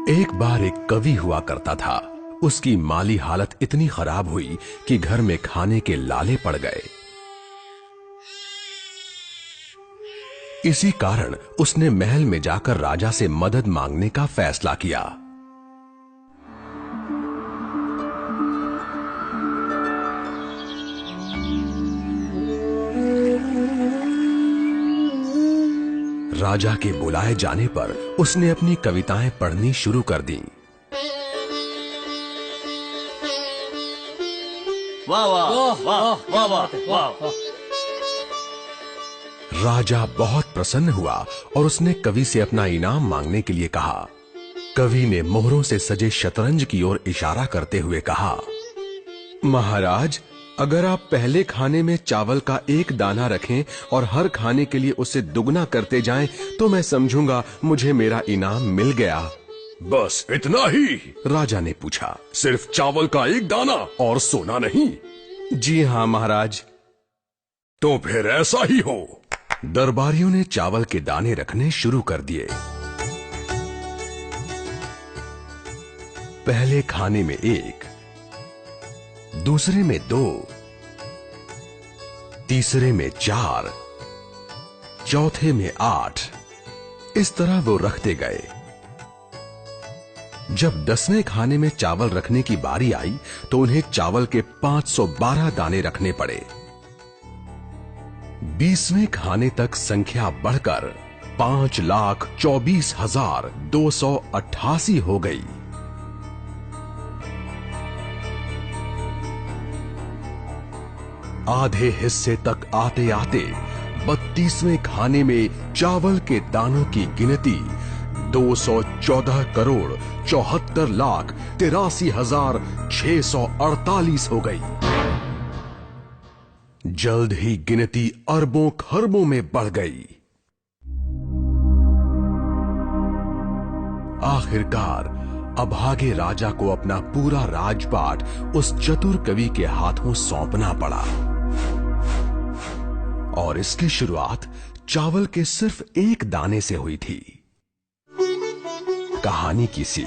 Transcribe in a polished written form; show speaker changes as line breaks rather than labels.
एक बार एक कवि हुआ करता था। उसकी माली हालत इतनी खराब हुई कि घर में खाने के लाले पड़ गए। इसी कारण उसने महल में जाकर राजा से मदद मांगने का फैसला किया। राजा के बुलाए जाने पर उसने अपनी कविताएं पढ़नी शुरू कर दी।
वाह वाह वाह वाह वाह वाह।
राजा बहुत प्रसन्न हुआ और उसने कवि से अपना इनाम मांगने के लिए कहा। कवि ने मोहरों से सजे शतरंज की ओर इशारा करते हुए कहा, महाराज, अगर आप पहले खाने में चावल का एक दाना रखें और हर खाने के लिए उसे दुगना करते जाएं, तो मैं समझूंगा मुझे मेरा इनाम मिल गया।
बस इतना ही?
राजा ने पूछा।
सिर्फ चावल का एक दाना और सोना नहीं?
जी हाँ महाराज।
तो फिर ऐसा ही हो।
दरबारियों ने चावल के दाने रखने शुरू कर दिए। पहले खाने में 1, दूसरे में 2, तीसरे में 4, चौथे में 8। इस तरह वो रखते गए। जब 10वें खाने में चावल रखने की बारी आई तो उन्हें चावल के 512 दाने रखने पड़े। 20वें खाने तक संख्या बढ़कर 5,24,288 हो गई। आधे हिस्से तक आते आते 32वें खाने में चावल के दानों की गिनती 214,74,83,648 हो गई। जल्द ही गिनती अरबों खरबों में बढ़ गई। आखिरकार अभागे राजा को अपना पूरा राजपाट उस चतुर कवि के हाथों सौंपना पड़ा। और इसकी शुरुआत चावल के सिर्फ एक दाने से हुई थी। कहानी की सीख